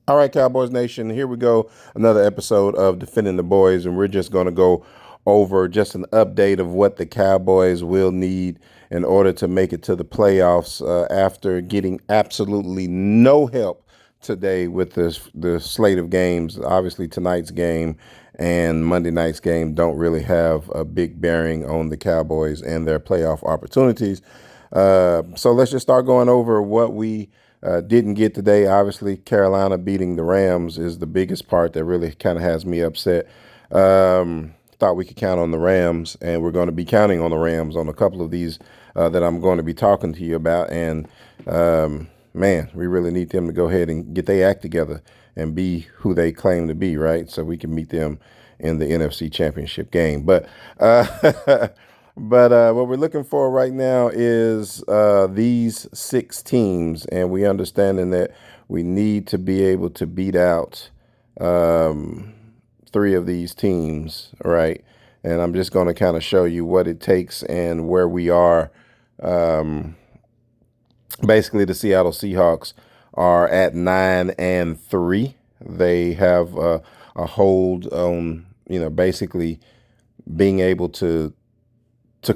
All right, Cowboys Nation, here we go. Another episode of Defending the Boys, and we're just going to go over just an update of what the Cowboys will need in order to make it to the playoffs after getting absolutely no help today with the slate of games. Obviously, tonight's game and Monday night's game don't really have a big bearing on the Cowboys and their playoff opportunities. So let's just start going over what we didn't get today. Obviously, Carolina beating the Rams is the biggest part that really kind of has me upset. Thought we could count on the Rams, and we're going to be counting on the Rams on a couple of these that I'm going to be talking to you about. And man, we really need them to go ahead and get their act together and be who they claim to be, right? So we can meet them in the NFC Championship game. But what we're looking for right now is these six teams, and we understanding that we need to be able to beat out three of these teams, right? And I'm just going to kind of show you what it takes and where we are. Basically, the Seattle Seahawks are at 9-3. They have a hold on, basically being able to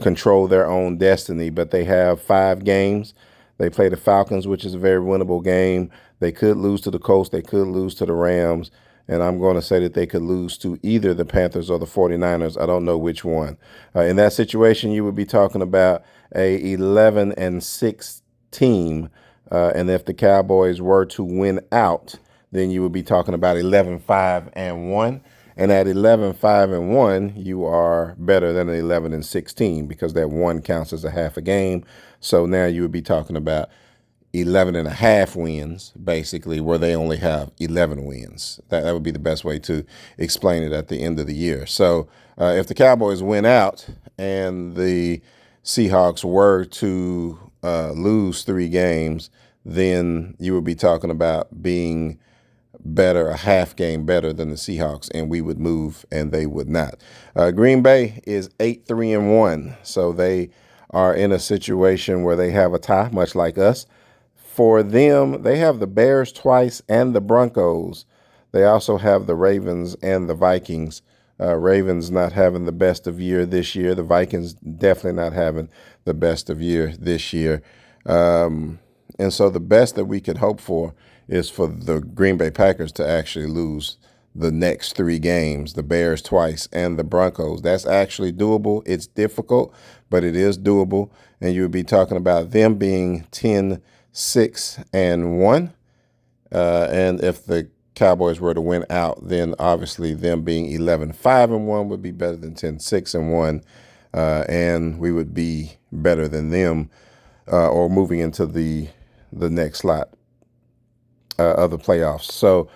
control their own destiny, but they have 5 games. They play the Falcons, which is a very winnable game. They could lose to the Colts. They could lose to the Rams. And I'm going to say that they could lose to either the Panthers or the 49ers. I don't know which one. In that situation, you would be talking about a 11-6 team. And if the Cowboys were to win out, then you would be talking about 11-5-1. And at 11-5-1, you are better than an 11-16 because that one counts as a half a game. So now you would be talking about 11.5 wins, basically, where they only have 11 wins. That would be the best way to explain it at the end of the year. So if the Cowboys win out and the Seahawks were to lose 3 games, then you would be talking about being better, a half game better than the Seahawks, and we would move and they would not. Green Bay is 8-3-1, so they are in a situation where they have a tie, much like us. For them, they have the Bears twice and the Broncos. They also have the Ravens and the Vikings. Ravens not having the best of year this year. The Vikings definitely not having the best of year this year. And so the best that we could hope for is for the Green Bay Packers to actually lose the next 3 games, the Bears twice and the Broncos. That's actually doable. It's difficult, but it is doable. And you would be talking about them being 10-6-1. And if the Cowboys were to win out, then obviously them being 11-5-1 would be better than 10-6-1. And we would be better than them or moving into the next slot of the playoffs. So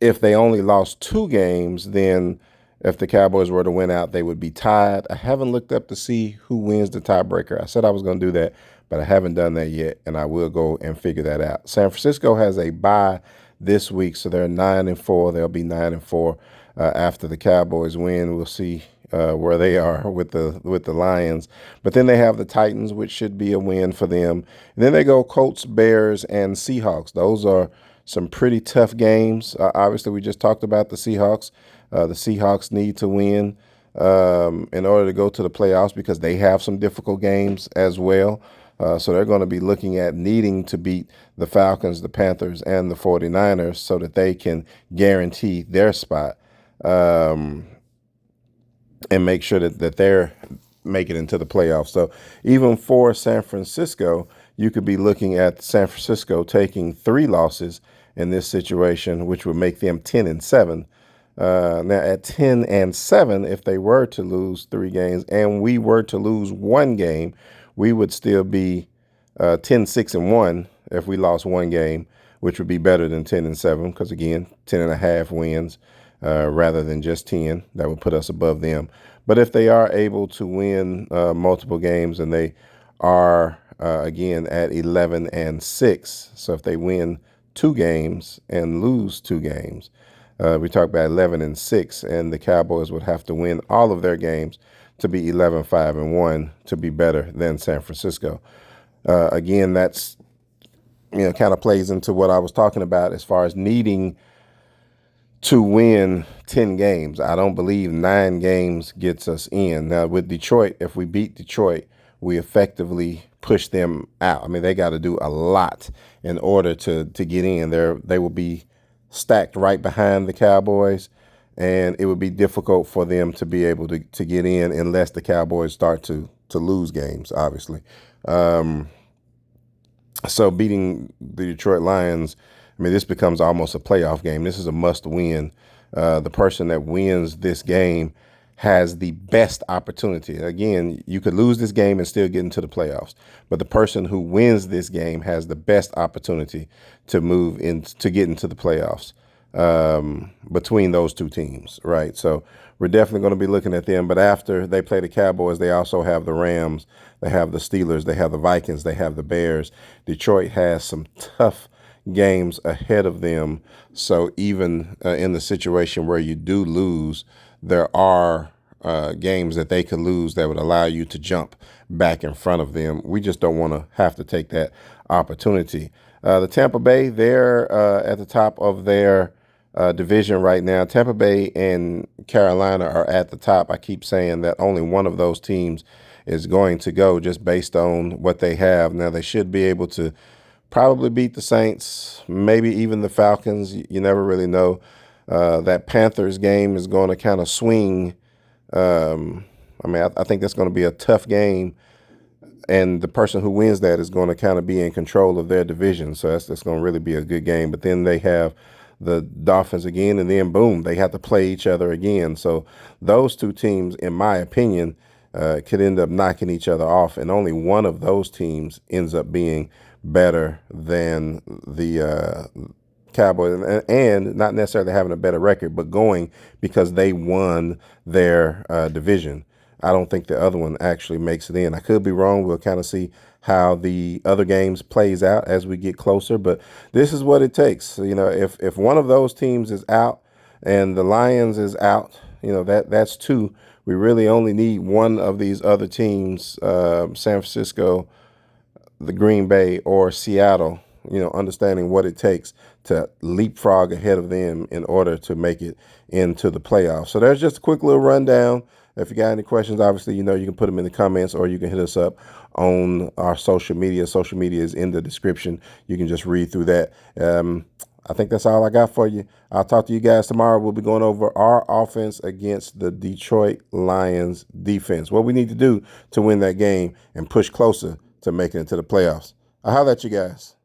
if they only lost 2 games, then if the Cowboys were to win out, they would be tied. I haven't looked up to see who wins the tiebreaker. I said I was going to do that, but I haven't done that yet, and I will go and figure that out. San Francisco has a bye this week, so they're 9-4. They'll be 9-4 after the Cowboys win. We'll see where they are with the Lions. But then they have the Titans, which should be a win for them. And then they go Colts, Bears, and Seahawks. Those are some pretty tough games. Obviously, we just talked about the Seahawks. The Seahawks need to win in order to go to the playoffs because they have some difficult games as well. So they're going to be looking at needing to beat the Falcons, the Panthers, and the 49ers so that they can guarantee their spot and make sure that they're making it into the playoffs. So even for San Francisco, you could be looking at San Francisco taking 3 losses in this situation, which would make them 10-7. Now at 10-7, if they were to lose 3 games and we were to lose 1 game, we would still be 10-6-1 if we lost 1 game, which would be better than 10-7 because, again, 10.5 wins rather than just 10. That would put us above them. But if they are able to win multiple games and they are, again, at 11-6, so if they win 2 games and lose 2 games, we talk about 11-6, and the Cowboys would have to win all of their games to be 11-5-1 to be better than San Francisco. Again, that's kind of plays into what I was talking about as far as needing to win 10 games. I don't believe 9 games gets us in. Now, with Detroit, if we beat Detroit, we effectively push them out. I mean, they got to do a lot in order to get in. They will be stacked right behind the Cowboys, and it would be difficult for them to be able to get in unless the Cowboys start to lose games, obviously. So beating the Detroit Lions, I mean, this becomes almost a playoff game. This is a must win. The person that wins this game has the best opportunity. Again, you could lose this game and still get into the playoffs, but the person who wins this game has the best opportunity to move in to get into the playoffs between those two teams, right? So we're definitely going to be looking at them. But after they play the Cowboys, they also have the Rams, they have the Steelers, they have the Vikings, they have the Bears. Detroit has some tough games ahead of them. So even in the situation where you do lose, there are games that they could lose that would allow you to jump back in front of them. We just don't want to have to take that opportunity. The Tampa Bay, they're at the top of their division right now. Tampa Bay and Carolina are at the top. I keep saying that only one of those teams is going to go just based on what they have. Now, they should be able to probably beat the Saints, maybe even the Falcons. You never really know. That Panthers game is going to kind of swing. I think that's going to be a tough game, and the person who wins that is going to kind of be in control of their division. So that's going to really be a good game. But then they have the Dolphins again, and then boom, they have to play each other again. So those two teams, in my opinion, could end up knocking each other off, and only one of those teams ends up being better than the Cowboys, and not necessarily having a better record, but going because they won their division. I don't think the other one actually makes it in. I could be wrong. We'll kind of see how the other games plays out as we get closer, but this is what it takes. If one of those teams is out and the Lions is out, that's two. We really only need one of these other teams, San Francisco, the Green Bay, or Seattle, understanding what it takes to leapfrog ahead of them in order to make it into the playoffs. So there's just a quick little rundown. If you got any questions, obviously, you can put them in the comments, or you can hit us up on our social media. Social media is in the description. You can just read through that. I think that's all I got for you. I'll talk to you guys tomorrow. We'll be going over our offense against the Detroit Lions defense, what we need to do to win that game and push closer to making it to the playoffs. I'll holler at you guys.